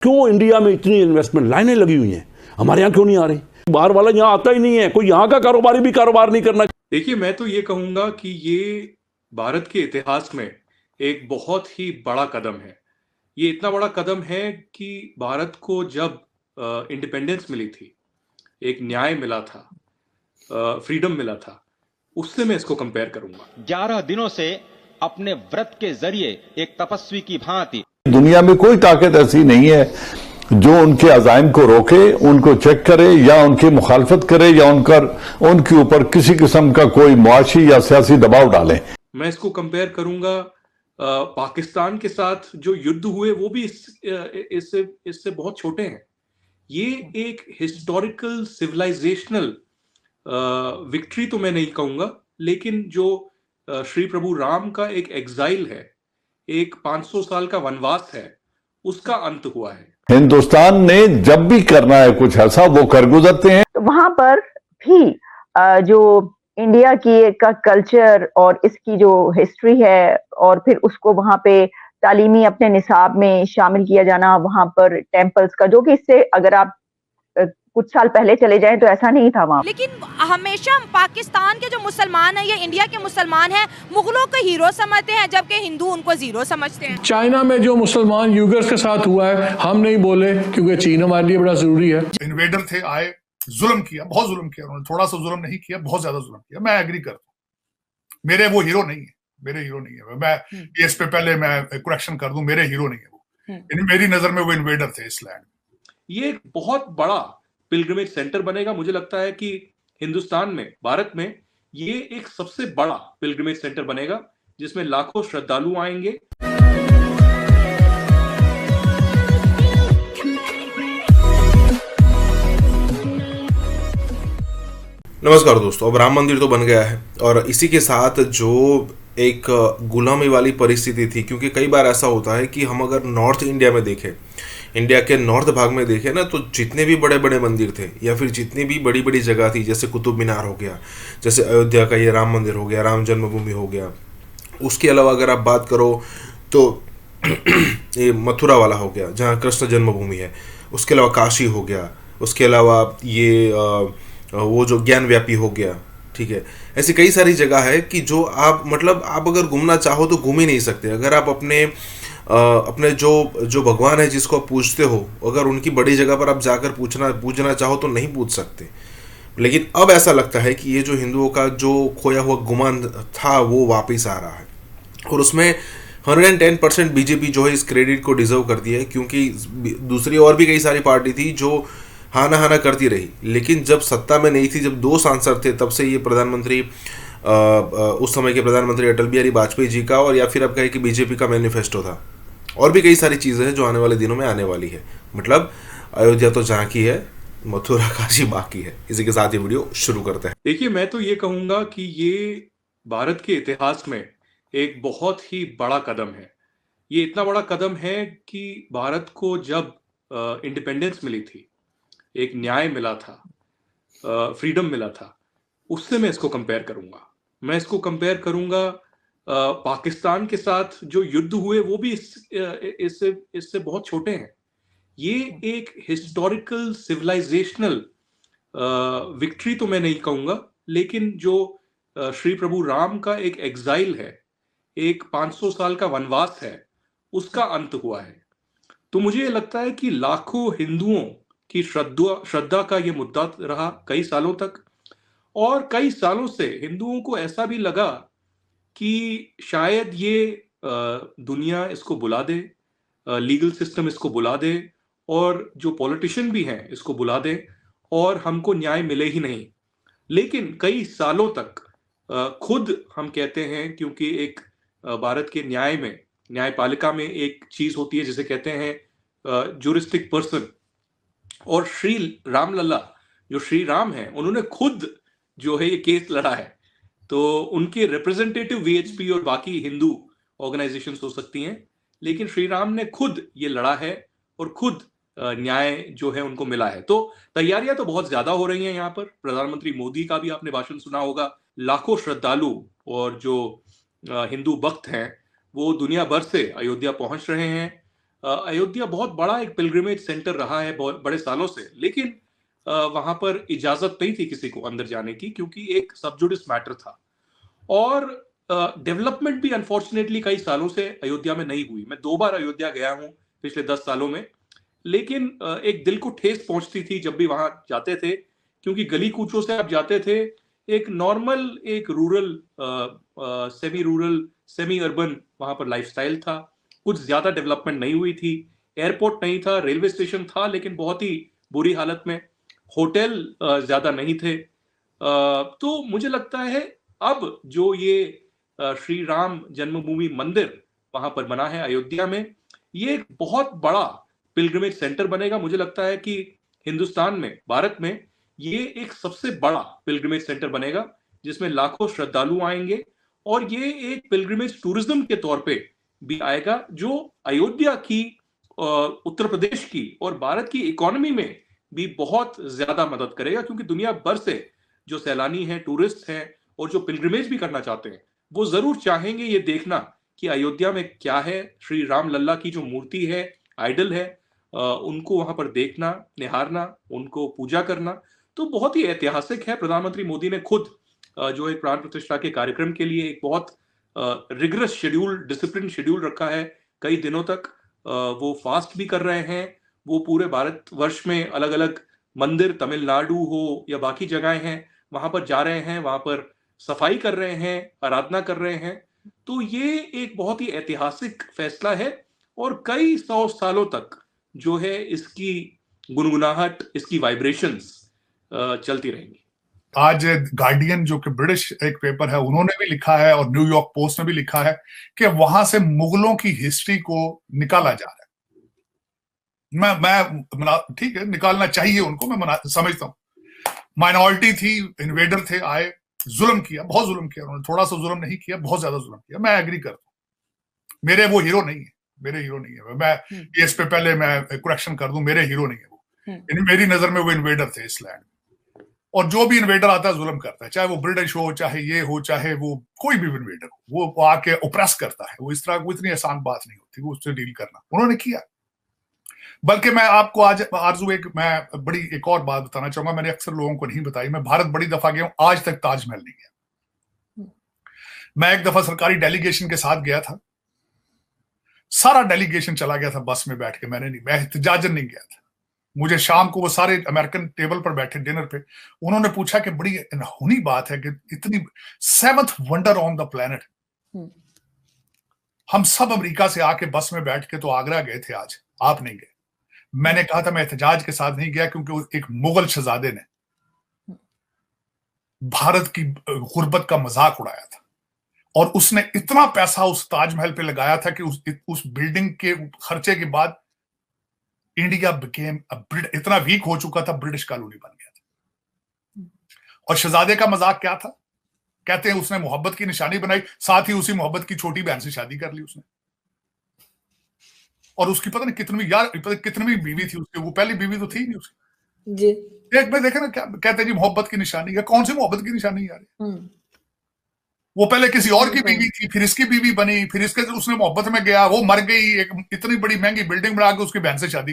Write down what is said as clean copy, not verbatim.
क्यों इंडिया में इतनी इन्वेस्टमेंट लाइनें लगी हुई हैं, हमारे यहाँ क्यों नहीं आ रही? बाहर वाला यहाँ आता ही नहीं है, कोई यहाँ का कारोबारी भी कारोबार नहीं करना। देखिए, मैं तो ये कहूंगा कि ये भारत के इतिहास में एक बहुत ही बड़ा कदम है। ये इतना बड़ा कदम है कि भारत को जब इंडिपेंडेंस मिली थी, एक न्याय मिला था, फ्रीडम मिला था, उससे मैं इसको कंपेयर करूंगा। 11 दिनों से अपने व्रत के जरिए एक तपस्वी की भांति दुनिया में कोई ताकत ऐसी नहीं है जो उनके अज़ाइम को रोके, उनको चेक करे या उनकी मुखालफत करे या उनके ऊपर किसी किस्म का कोई मुआशी या सियासी दबाव डाले। मैं इसको कंपेयर करूंगा पाकिस्तान के साथ। जो युद्ध हुए वो भी इससे बहुत छोटे हैं। ये एक हिस्टोरिकल सिविलाइजेशनल विक्ट्री तो मैं नहीं कहूंगा, लेकिन जो श्री प्रभु राम का एक एग्जाइल है, एक 500 साल का वनवास है, उसका अंत हुआ है। हिंदुस्तान ने जब भी करना है कुछ ऐसा वो कर गुजरते हैं। तो वहां पर भी जो इंडिया की का कल्चर और इसकी जो हिस्ट्री है और फिर उसको वहां पे तालीमी अपने निसाब में शामिल किया जाना, वहां पर टेम्पल्स का, जो कि इससे अगर आप कुछ साल पहले चले जाएं तो ऐसा नहीं था वहां। लेकिन हमेशा पाकिस्तान के जो मुसलमान हैं या इंडिया के मुसलमान हैं, मुगलों को हीरो समझते हैं, जबकि हिंदू उनको जीरो समझते हैं। चाइना में जो मुसलमान यूगर्स के साथ हुआ है, हम नहीं बोले क्योंकि चीन हमारे लिए बड़ा जरूरी है। इन्वेडर थे, आए, जुल्म किया, बहुत जुल्म किया उन्होंने। थोड़ा सा जुल्म नहीं किया, बहुत ज्यादा जुल्म किया। मैं एग्री करता हूँ, मेरे वो हीरो नहीं है, मेरे हीरो नहीं है। मैं इस पे पहले मैं करेक्शन कर दूं, मेरे हीरो नहीं है वो। मेरी नजर में वो इन्वेडर थे इस लैंड में। ये एक बहुत बड़ा पिलग्रिमेज सेंटर बनेगा। मुझे लगता है कि हिंदुस्तान में, भारत में, ये एक सबसे बड़ा पिलग्रिमेज सेंटर बनेगा जिसमें लाखों श्रद्धालु आएंगे। नमस्कार दोस्तों, अब राम मंदिर तो बन गया है और इसी के साथ जो एक गुलामी वाली परिस्थिति थी, क्योंकि कई बार ऐसा होता है कि हम अगर नॉर्थ इंडिया में देखें, इंडिया के नॉर्थ भाग में देखें ना, तो जितने भी बड़े बड़े मंदिर थे या फिर जितनी भी बड़ी बड़ी जगह थी, जैसे कुतुब मीनार हो गया, जैसे अयोध्या का ये राम मंदिर हो गया, राम जन्मभूमि हो गया, उसके अलावा अगर आप बात करो तो ये मथुरा वाला हो गया जहाँ कृष्ण जन्मभूमि है, उसके अलावा काशी हो गया, उसके अलावा ये वो जो ज्ञान व्यापी हो गया, ठीक है। ऐसी कई सारी जगह है कि जो आप आप अगर घूमना चाहो तो घूम ही नहीं सकते। अगर आप अपने जो भगवान है जिसको आप पूजते हो, अगर उनकी बड़ी जगह पर आप जाकर पूजना चाहो तो नहीं पूछ सकते। लेकिन अब ऐसा लगता है कि ये जो हिंदुओं का जो खोया हुआ गुमान था वो वापस आ रहा है, और उसमें 110% बीजेपी जो है इस क्रेडिट को डिजर्व करती है, क्योंकि दूसरी और भी कई सारी पार्टी थी जो हाना करती रही, लेकिन जब सत्ता में नहीं थी, जब 2 सांसद थे, तब से ये प्रधानमंत्री उस समय के प्रधानमंत्री अटल बिहारी वाजपेयी जी का, और या फिर आप कहें कि बीजेपी का मैनिफेस्टो था। और भी कई सारी चीज़ें हैं जो आने वाले दिनों में आने वाली है। अयोध्या तो जहाँ की है, मथुरा काशी बाकी है। इसी के साथ ये वीडियो शुरू करते हैं। देखिए, मैं तो ये कहूंगा कि ये भारत के इतिहास में एक बहुत ही बड़ा कदम है। ये इतना बड़ा कदम है कि भारत को जब इंडिपेंडेंस मिली थी, एक न्याय मिला था, फ्रीडम मिला था, उससे मैं इसको कंपेयर करूंगा। मैं इसको कंपेयर करूंगा पाकिस्तान के साथ। जो युद्ध हुए वो भी इससे बहुत छोटे हैं। ये एक हिस्टोरिकल सिविलाइजेशनल विक्ट्री तो मैं नहीं कहूंगा, लेकिन जो श्री प्रभु राम का एक एग्जाइल है, एक 500 साल का वनवास है, उसका अंत हुआ है। तो मुझे ये लगता है कि लाखों हिंदुओं की श्रद्धा का ये मुद्दा रहा कई सालों तक, और कई सालों से हिंदुओं को ऐसा भी लगा कि शायद ये दुनिया इसको बुला दे, लीगल सिस्टम इसको बुला दे, और जो पॉलिटिशियन भी हैं इसको बुला दे, और हमको न्याय मिले ही नहीं। लेकिन कई सालों तक खुद हम कहते हैं, क्योंकि एक भारत के न्याय में, न्यायपालिका में एक चीज होती है जिसे कहते हैं ज्यूरिस्टिक पर्सन, और श्री राम लल्ला, जो श्री राम हैं, उन्होंने खुद जो है ये केस लड़ा है। तो उनके रिप्रेजेंटेटिव वीएचपी और बाकी हिंदू ऑर्गेनाइजेशंस हो सकती हैं, लेकिन श्री राम ने खुद ये लड़ा है और खुद न्याय जो है उनको मिला है। तो तैयारियां तो बहुत ज्यादा हो रही हैं यहाँ पर। प्रधानमंत्री मोदी का भी आपने भाषण सुना होगा। लाखों श्रद्धालु और जो हिंदू भक्त हैं वो दुनिया भर से अयोध्या पहुंच रहे हैं। अयोध्या बहुत बड़ा एक पिलग्रिमेज सेंटर रहा है बहुत बड़े सालों से, लेकिन वहां पर इजाजत नहीं थी किसी को अंदर जाने की, क्योंकि एक सब जुडिस मैटर था। और डेवलपमेंट भी अनफॉर्चुनेटली कई सालों से अयोध्या में नहीं हुई। मैं 2 बार अयोध्या गया हूं पिछले 10 सालों में, लेकिन एक दिल को ठेस पहुंचती थी जब भी वहां जाते थे, क्योंकि गली कूचों से आप जाते थे, एक नॉर्मल, एक rural, semi rural, semi urban वहां पर लाइफस्टाइल था। कुछ ज्यादा डेवलपमेंट नहीं हुई थी, एयरपोर्ट नहीं था, रेलवे स्टेशन था लेकिन बहुत ही बुरी हालत में, होटल ज्यादा नहीं थे। तो मुझे लगता है अब जो ये श्री राम जन्मभूमि मंदिर वहां पर बना है अयोध्या में, ये एक बहुत बड़ा पिलग्रिमेज सेंटर बनेगा। मुझे लगता है कि हिंदुस्तान में, भारत में ये एक सबसे बड़ा पिलग्रिमेज सेंटर बनेगा, जिसमें लाखों श्रद्धालु आएंगे, और ये एक पिलग्रिमेज टूरिज्म के तौर पे भी आएगा, जो अयोध्या की, उत्तर प्रदेश की और भारत की इकोनॉमी में भी बहुत ज्यादा मदद करेगा, क्योंकि दुनिया भर से जो सैलानी हैं, टूरिस्ट हैं, और जो पिलग्रिमेज भी करना चाहते हैं, वो जरूर चाहेंगे ये देखना कि अयोध्या में क्या है। श्री राम लल्ला की जो मूर्ति है, आइडल है, उनको वहां पर देखना, निहारना, उनको पूजा करना, तो बहुत ही ऐतिहासिक है। प्रधानमंत्री मोदी ने खुद जो एक प्राण प्रतिष्ठा के कार्यक्रम के लिए एक बहुत रिगरस शेड्यूल, डिसिप्लिन शेड्यूल रखा है। कई दिनों तक वो फास्ट भी कर रहे हैं। वो पूरे भारतवर्ष में अलग अलग मंदिर, तमिलनाडु हो या बाकी जगहें हैं, वहां पर जा रहे हैं, वहां पर सफाई कर रहे हैं, आराधना कर रहे हैं। तो ये एक बहुत ही ऐतिहासिक फैसला है, और कई 100 सालों तक जो है इसकी गुनगुनाहट, इसकी वाइब्रेशंस चलती रहेंगी। आज गार्डियन, जो कि ब्रिटिश एक पेपर है, उन्होंने भी लिखा है, और न्यूयॉर्क पोस्ट ने भी लिखा है कि वहां से मुगलों की हिस्ट्री को निकाला जा रहा है। मैं ठीक है, निकालना चाहिए उनको, मैं समझता हूं। माइनॉरिटी थी, इन्वेडर थे, आए, जुल्म किया, बहुत जुल्म किया उन्होंने, थोड़ा सा जुल्म नहीं किया, बहुत ज्यादा जुल्म किया। मैं एग्री करता हूं, मेरे वो हीरो नहीं है, मेरे हीरो नहीं है। मैं ये इस पे पहले मैं करेक्शन कर दूं, मेरे हीरो नहीं है वो। मेरी नजर में वो इन्वेडर थे इस लैंड, और जो भी इन्वेडर आता है जुल्म करता है, चाहे वो ब्रिटिश हो, चाहे ये हो, चाहे वो कोई भी इन्वेडर हो, वो आके ओप्रेस करता है। वो इस तरह, वो इतनी आसान बात नहीं होती वो उससे डील करना, उन्होंने किया। बल्कि मैं आपको आज आरजू मैं बड़ी एक और बात बताना चाहूंगा, मैंने अक्सर लोगों को नहीं बताई। मैं भारत बड़ी दफा गया हूं, आज तक ताजमहल नहीं गया। मैं एक दफा सरकारी डेलीगेशन के साथ गया था, सारा डेलीगेशन चला गया था बस में बैठ के, मैं एहतजाजन नहीं गया था। मुझे शाम को वो सारे अमेरिकन टेबल पर बैठे डिनर पे, उन्होंने पूछा कि बड़ी अनहोनी बात है कि इतनी 7th wonder on the planet, हम सब अमेरिका से आके बस में बैठ के तो आगरा गए थे, आज आप नहीं गए। मैंने कहा था मैं एहतजाज के साथ नहीं गया, क्योंकि एक मुगल शहजादे ने भारत की गुर्बत का मजाक उड़ाया था, और उसने इतना पैसा उस ताजमहल पे लगाया था कि उस बिल्डिंग के खर्चे के बाद इंडिया बिकेम इतना वीक हो चुका था, ब्रिटिश कॉलोनी बन गया था। और शहजादे का मजाक क्या था? कहते हैं उसने मोहब्बत की निशानी बनाई, साथ ही उसी मोहब्बत की छोटी बहन से शादी कर ली उसने, और उसकी पता नहीं कितनी बीवी थी उसकी, वो पहली बीवी तो थी नहीं उसकी जी। एक में देखे ना, क्या कहते हैं जी मोहब्बत की निशानी है, कौन सी मोहब्बत की निशानी यार? वो पहले किसी और की बीवी थी, फिर इसकी बीवी बनी, फिर इसके उसने मोहब्बत में गया, वो मर गई, एक इतनी बड़ी महंगी बिल्डिंग बना के उसकी बहन से शादी